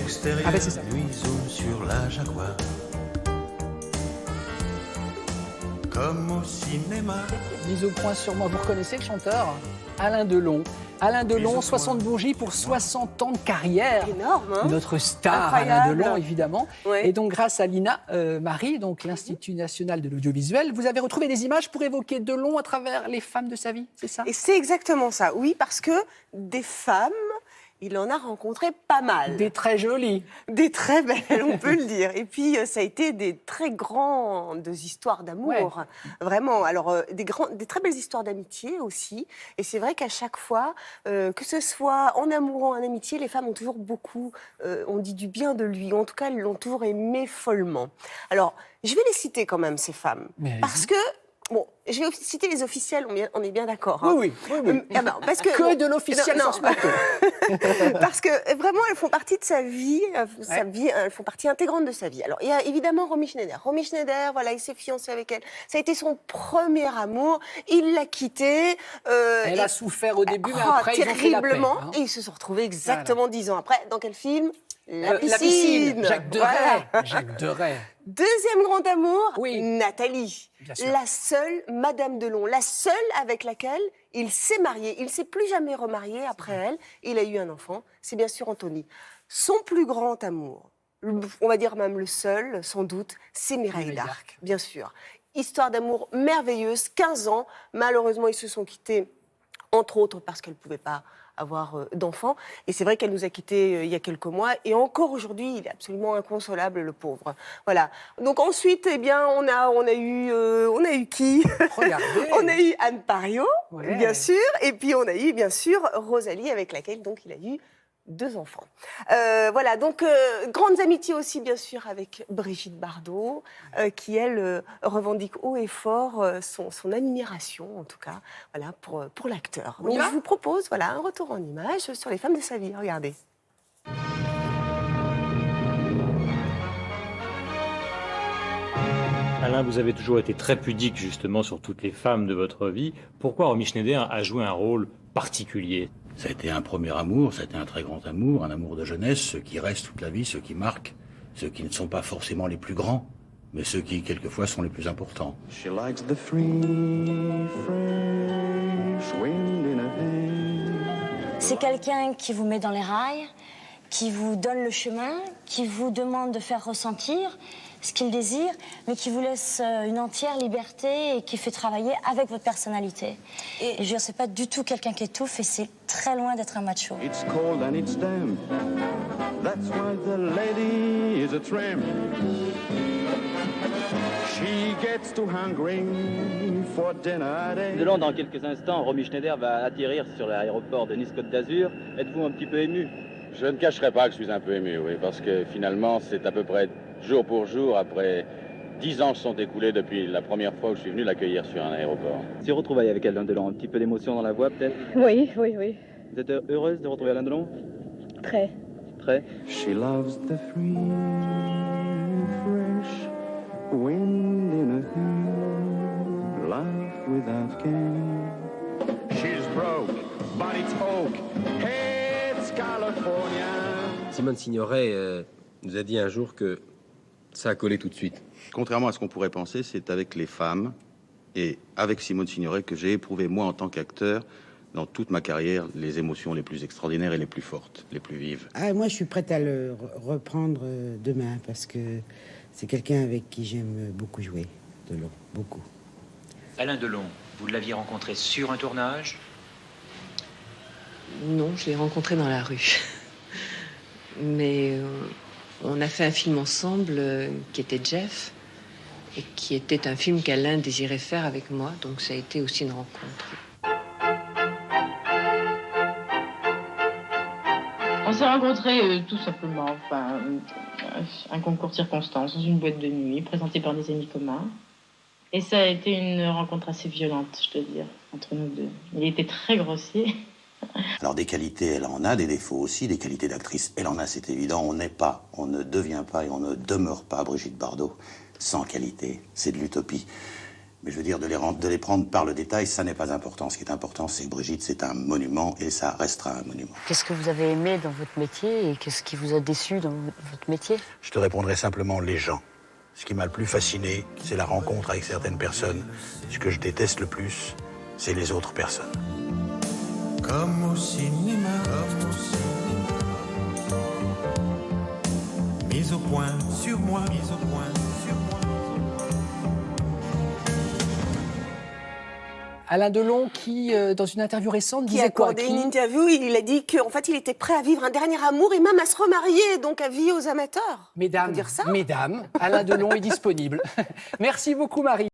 extérieur, Ah ben c'est ça. nuit zoom sur la Jaguar. Comme au cinéma. Mise au point sur moi. Vous reconnaissez le chanteur Alain Delon. Alain Delon, 60 bourgies pour 60 ans de carrière. Énorme, hein? Notre star, Incroyable. Alain Delon, évidemment. Ouais. Et donc, grâce à l'INA, Marie, donc l'Institut national de l'audiovisuel, vous avez retrouvé des images pour évoquer Delon à travers les femmes de sa vie, c'est ça? Et c'est exactement ça, oui, parce que des femmes, il en a rencontré pas mal. Des très jolies. Des très belles, on peut le dire. Et puis, ça a été des très grandes histoires d'amour. Ouais. Vraiment. Alors, des très belles histoires d'amitié aussi. Et c'est vrai qu'à chaque fois, que ce soit en amour ou en amitié, les femmes ont toujours beaucoup, on dit du bien de lui. En tout cas, elles l'ont toujours aimé follement. Alors, je vais les citer quand même, ces femmes. Mais parce que, bon, je vais citer les officiels, on est bien d'accord. Hein. Oui. Ah ben, parce que, Que de l'officiel non, sur ce plateau. Parce que vraiment, elles font partie de sa vie, elles font partie intégrante de sa vie. Alors, il y a évidemment Romy Schneider. Romy Schneider, voilà, il s'est fiancé avec elle. Ça a été son premier amour. Il l'a quittée. Elle a souffert au début, mais après, ils ont fait la paix. terriblement. Hein. Et ils se sont retrouvés exactement 10 ans après. Dans quel film? La La piscine. Jacques Deray. Voilà. Jacques Deray. Deuxième grand amour, Oui. Nathalie. Bien sûr. La seule Madame Delon, la seule avec laquelle il s'est marié. Il ne s'est plus jamais remarié après elle. Il a eu un enfant, c'est bien sûr Anthony. Son plus grand amour, on va dire même le seul, sans doute, c'est Mireille d'Arc, bien sûr. Histoire d'amour merveilleuse, 15 ans. Malheureusement, ils se sont quittés, entre autres parce qu'elle ne pouvait pas avoir d'enfants. Et c'est vrai qu'elle nous a quittés il y a quelques mois. Et encore aujourd'hui, il est absolument inconsolable, le pauvre. Voilà. Donc ensuite, eh bien, on a eu qui? Regardez. On a eu Anne Pariot, Ouais. bien sûr. Et puis on a eu, bien sûr, Rosalie, avec laquelle donc il a eu 2 enfants. Voilà, donc grandes amitiés aussi, bien sûr, avec Brigitte Bardot, qui, elle, revendique haut et fort son admiration, en tout cas, voilà, pour l'acteur. On y Donc va je vous propose, voilà, un retour en images sur les femmes de sa vie. Regardez. Alain, vous avez toujours été très pudique justement sur toutes les femmes de votre vie. Pourquoi Romy Schneider a joué un rôle particulier? Ça a été un premier amour, ça a été un très grand amour, un amour de jeunesse, ceux qui restent toute la vie, ceux qui marquent, ceux qui ne sont pas forcément les plus grands, mais ceux qui, quelquefois, sont les plus importants. She likes the free, fresh wind in her hair. C'est quelqu'un qui vous met dans les rails, qui vous donne le chemin, qui vous demande de faire ressentir ce qu'il désire, mais qui vous laisse une entière liberté et qui fait travailler avec votre personnalité. Et je veux dire, c'est pas du tout quelqu'un qui étouffe et c'est très loin d'être un macho. It's cold and it's damp. That's why the lady is a tramp. She gets too hungry for dinner at 8. Delon, dans quelques instants, Romy Schneider va atterrir sur l'aéroport de Nice-Côte d'Azur. Êtes-vous un petit peu ému? Je ne cacherai pas que je suis un peu ému, oui, parce que finalement, c'est à peu près jour pour jour, après 10 ans se sont écoulés depuis la première fois où je suis venu l'accueillir sur un aéroport. Si retrouvailles avec Alain Delon, un petit peu d'émotion dans la voix peut-être? Oui. Vous êtes heureuse de retrouver Alain Delon? Très. Très. She loves the free, fresh wind in her hair. Life without care. She's broke, but it's oak. It's California. Simone Signoret nous a dit un jour que ça a collé tout de suite. Contrairement à ce qu'on pourrait penser, c'est avec les femmes et avec Simone Signoret que j'ai éprouvé, moi, en tant qu'acteur, dans toute ma carrière, les émotions les plus extraordinaires et les plus fortes, les plus vives. Ah, moi, je suis prête à le reprendre demain parce que c'est quelqu'un avec qui j'aime beaucoup jouer, Delon, beaucoup. Alain Delon, vous l'aviez rencontré sur un tournage? Non, je l'ai rencontré dans la rue. Mais on a fait un film ensemble qui était Jeff et qui était un film qu'Alain désirait faire avec moi, donc ça a été aussi une rencontre. On s'est rencontrés tout simplement, enfin, un concours de circonstances dans une boîte de nuit présentée par des amis communs. Et ça a été une rencontre assez violente, je dois dire, entre nous deux. Il était très grossier. Alors des qualités, elle en a, des défauts aussi, des qualités d'actrice, elle en a, c'est évident. On n'est pas, on ne devient pas et on ne demeure pas Brigitte Bardot sans qualité. C'est de l'utopie. Mais je veux dire, de les prendre par le détail, ça n'est pas important. Ce qui est important, c'est que Brigitte, c'est un monument et ça restera un monument. Qu'est-ce que vous avez aimé dans votre métier et qu'est-ce qui vous a déçu dans votre métier? Je te répondrai simplement les gens. Ce qui m'a le plus fasciné, c'est la rencontre avec certaines personnes. Ce que je déteste le plus, c'est les autres personnes. Comme au cinéma, mise au point sur moi, mise au point sur moi. Alain Delon qui, dans une interview récente, Qui disait a accordé une interview, il a dit qu'en fait, il était prêt à vivre un dernier amour et même à se remarier, donc à vie aux amateurs. Mesdames, Faut dire ça. Alain Delon est disponible. Merci beaucoup, Marie.